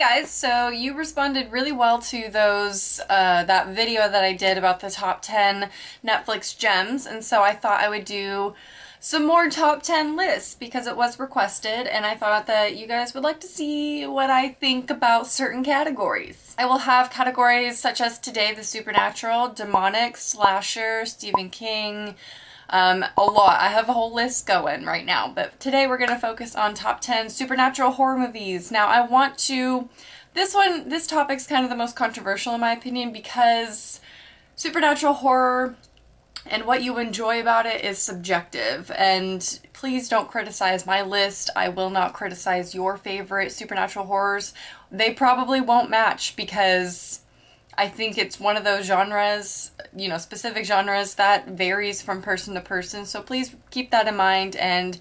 Guys, so you responded really well to those that video that I did about the top 10 Netflix gems, and so I thought I would do some more top 10 lists because it was requested, and I thought that you guys would like to see what I think about certain categories. I will have categories such as today, the supernatural, demonic, slasher, Stephen King, a lot. I have a whole list going right now, but today we're going to focus on top 10 supernatural horror movies. Now I want to, this topic's kind of the most controversial in my opinion because supernatural horror and what you enjoy about it is subjective, and please don't criticize my list. I will not criticize your favorite supernatural horrors. They probably won't match because I think it's one of those genres, you know, specific genres that varies from person to person. So please keep that in mind and,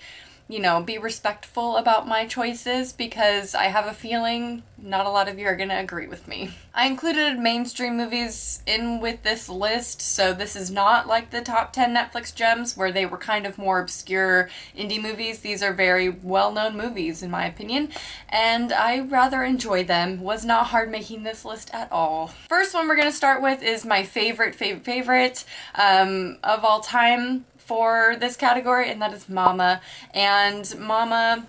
you know, be respectful about my choices because I have a feeling not a lot of you are going to agree with me. I included mainstream movies in with this list, so this is not like the top 10 Netflix gems where they were kind of more obscure indie movies. These are very well-known movies in my opinion, and I rather enjoy them. Was not hard making this list at all. First one we're going to start with is my favorite of all time for this category, and that is Mama. And Mama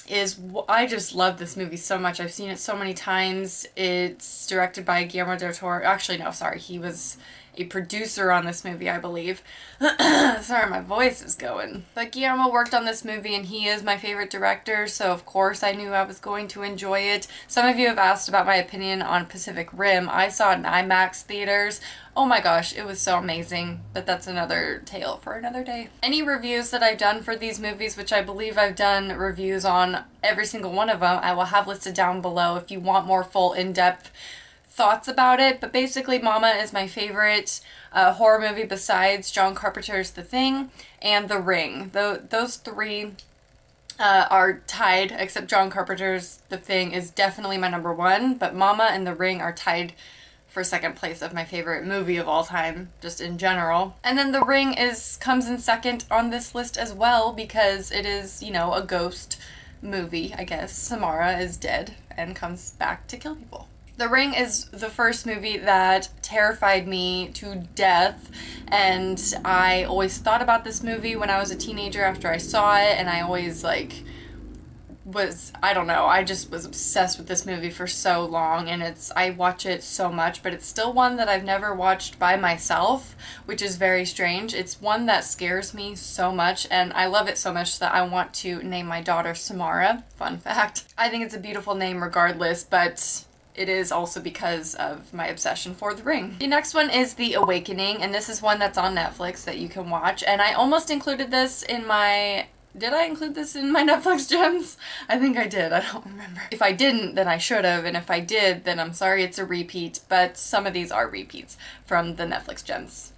is, I just love this movie so much. I've seen it so many times. It's directed by Guillermo del Toro. Actually, no, sorry. He was a producer on this movie, I believe. Sorry, my voice is going. But Guillermo worked on this movie and he is my favorite director, so of course I knew I was going to enjoy it. Some of you have asked about my opinion on Pacific Rim. I saw it in IMAX theaters. Oh my gosh, it was so amazing, but that's another tale for another day. Any reviews that I've done for these movies, which I believe I've done reviews on every single one of them, I will have listed down below if you want more full in-depth thoughts about it. But basically Mama is my favorite horror movie besides John Carpenter's The Thing and The Ring. Those three are tied, except John Carpenter's The Thing is definitely my number one, but Mama and The Ring are tied for second place of my favorite movie of all time, just in general. And then The Ring comes in second on this list as well because it is, you know, a ghost movie, I guess. Samara is dead and comes back to kill people. The Ring is the first movie that terrified me to death, and I always thought about this movie when I was a teenager after I saw it, and I always, like, I don't know, I just was obsessed with this movie for so long, and I watch it so much, but it's still one that I've never watched by myself, which is very strange. It's one that scares me so much, and I love it so much that I want to name my daughter Samara. Fun fact. I think it's a beautiful name regardless, but it is also because of my obsession for The Ring. The next one is The Awakening, and this is one that's on Netflix that you can watch, and I almost included this in my... Did I include this in my Netflix gems? I think I did. I don't remember. If I didn't, then I should have, and if I did, then I'm sorry it's a repeat, but some of these are repeats from the Netflix gems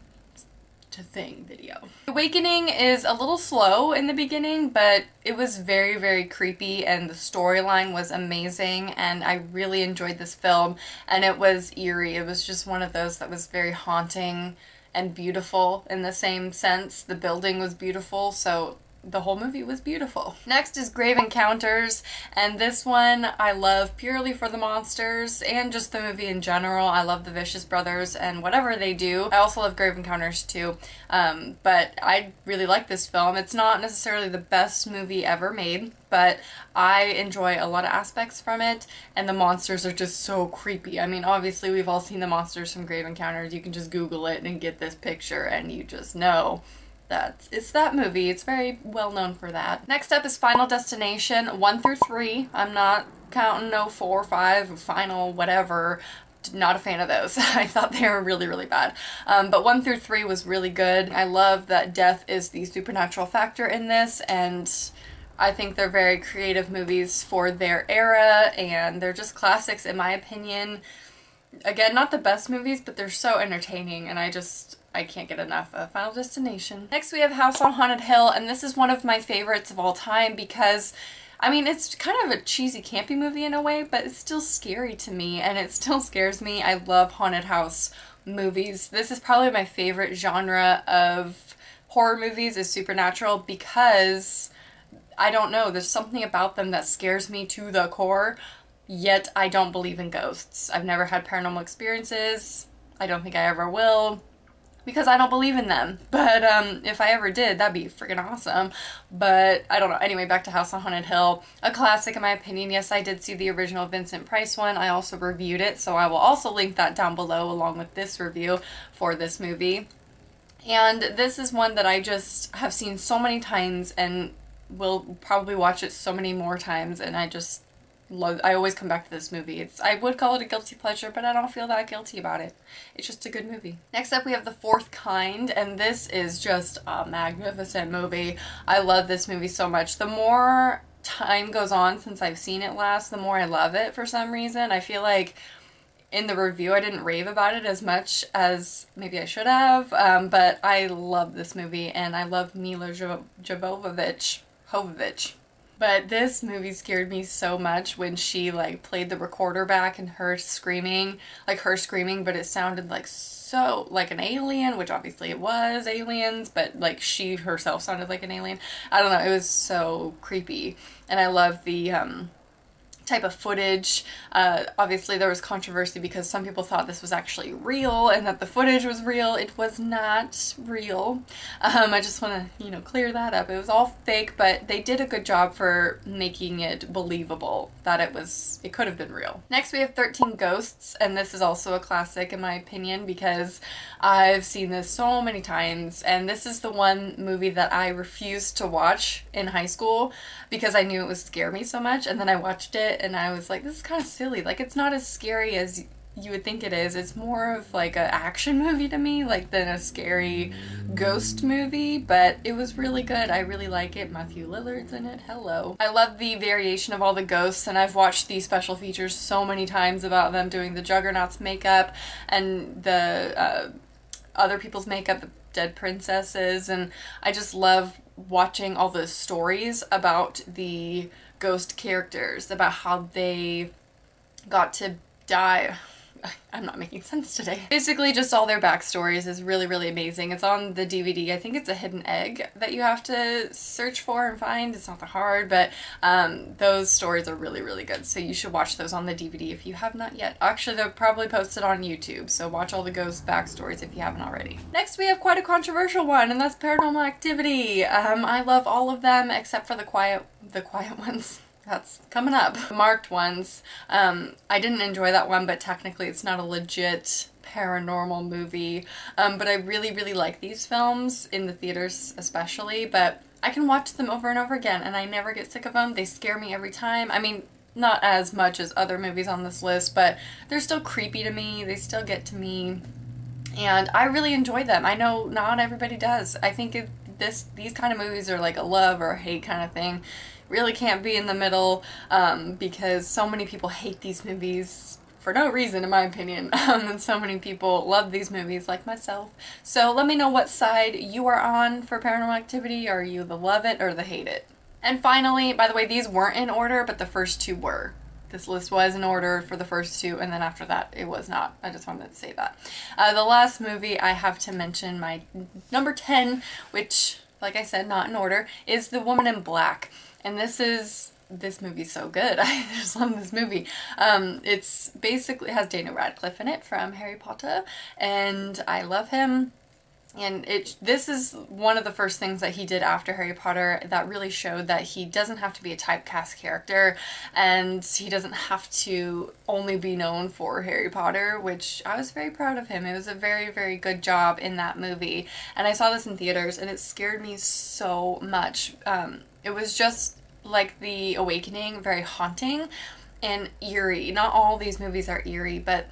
to Thing video. Awakening is a little slow in the beginning, but it was very, very creepy, and the storyline was amazing, and I really enjoyed this film, and it was eerie. It was just one of those that was very haunting and beautiful in the same sense. The building was beautiful, so the whole movie was beautiful. Next is Grave Encounters, and this one I love purely for the monsters and just the movie in general. I love the Vicious Brothers and whatever they do. I also love Grave Encounters too, but I really like this film. It's not necessarily the best movie ever made, but I enjoy a lot of aspects from it, and the monsters are just so creepy. I mean, obviously we've all seen the monsters from Grave Encounters. You can just Google it and get this picture and you just know it's that movie. It's very well known for that. Next up is Final Destination 1 through 3. I'm not counting no 4, 5, Final, whatever. Not a fan of those. I thought they were really, really bad. But 1 through 3 was really good. I love that death is the supernatural factor in this, and I think they're very creative movies for their era, and they're just classics in my opinion. Again, not the best movies, but they're so entertaining, and I can't get enough of Final Destination. Next we have House on Haunted Hill, and this is one of my favorites of all time because, I mean, it's kind of a cheesy, campy movie in a way, but it's still scary to me, and it still scares me. I love haunted house movies. This is probably my favorite genre of horror movies is supernatural because, I don't know, there's something about them that scares me to the core. yet I don't believe in ghosts. I've never had paranormal experiences. I don't think I ever will, because I don't believe in them. But if I ever did, that'd be freaking awesome. But I don't know. Anyway, back to House on Haunted Hill. A classic in my opinion. Yes, I did see the original Vincent Price one. I also reviewed it, so I will also link that down below along with this review for this movie. And this is one that I just have seen so many times and will probably watch it so many more times, and I just love, I always come back to this movie. I would call it a guilty pleasure, but I don't feel that guilty about it. It's just a good movie. Next up we have The Fourth Kind, and this is just a magnificent movie. I love this movie so much. The more time goes on since I've seen it last, the more I love it for some reason. I feel like in the review I didn't rave about it as much as maybe I should have, but I love this movie, and I love Mila Jovovich. But this movie scared me so much when she like played the recorder back and her screaming, but it sounded like so like an alien, which obviously it was aliens, but like she herself sounded like an alien. I don't know, it was so creepy. And I love the type of footage. Obviously there was controversy because some people thought this was actually real and that the footage was real. It was not real. I just want to, you know, clear that up. It was all fake, but they did a good job for making it believable that it could have been real. Next we have 13 Ghosts, and this is also a classic in my opinion because I've seen this so many times, and this is the one movie that I refused to watch in high school because I knew it would scare me so much, and then I watched it and I was like, this is kind of silly. Like, it's not as scary as you would think it is. It's more of like an action movie to me, like, than a scary ghost movie, but it was really good. I really like it. Matthew Lillard's in it. Hello. I love the variation of all the ghosts, and I've watched these special features so many times about them doing the Juggernaut's makeup and the other people's makeup, the dead princesses, and I just love watching all the stories about the ghost characters, about how they got to die. I'm not making sense today. Basically just all their backstories is really, really amazing. It's on the DVD. I think it's a hidden egg that you have to search for and find. It's not that hard, but those stories are really, really good. So you should watch those on the DVD if you have not yet. Actually, they're probably posted on YouTube, so watch all the ghost backstories if you haven't already. Next, we have quite a controversial one, and that's Paranormal Activity. I love all of them except for the quiet ones. That's coming up. The marked ones. I didn't enjoy that one, but technically it's not a legit paranormal movie. But I really, really like these films, in the theaters especially, but I can watch them over and over again and I never get sick of them. They scare me every time. I mean, not as much as other movies on this list, but they're still creepy to me. They still get to me. And I really enjoy them. I know not everybody does. I think these kind of movies are like a love or a hate kind of thing. Really can't be in the middle, because so many people hate these movies for no reason, in my opinion, and so many people love these movies, like myself. So let me know what side you are on for Paranormal Activity. Are you the love it or the hate it? And finally, by the way, these weren't in order, but the first two were. This list was in order for the first two, and then after that it was not. I just wanted to say that. The last movie I have to mention, my number 10, which, like I said, not in order, is The Woman in Black. And this movie's so good. I just love this movie. It's basically, it has Daniel Radcliffe in it from Harry Potter, and I love him. And this is one of the first things that he did after Harry Potter that really showed that he doesn't have to be a typecast character, and he doesn't have to only be known for Harry Potter, which I was very proud of him. It was a very, very good job in that movie. And I saw this in theaters and it scared me so much. It was just like The Awakening, very haunting and eerie. Not all these movies are eerie, but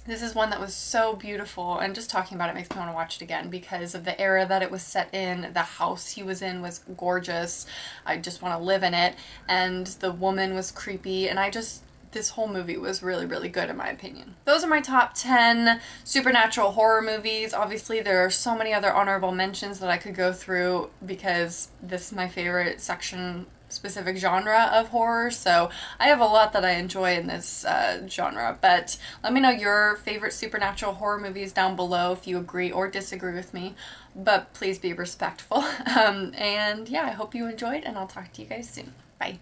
this is one that was so beautiful, and just talking about it makes me want to watch it again because of the era that it was set in. The house he was in was gorgeous. I just want to live in it, and the woman was creepy, and this whole movie was really, really good in my opinion. Those are my top 10 supernatural horror movies. Obviously, there are so many other honorable mentions that I could go through because this is my favorite specific genre of horror, so I have a lot that I enjoy in this genre. But let me know your favorite supernatural horror movies down below if you agree or disagree with me, but please be respectful. And yeah, I hope you enjoyed, and I'll talk to you guys soon. Bye.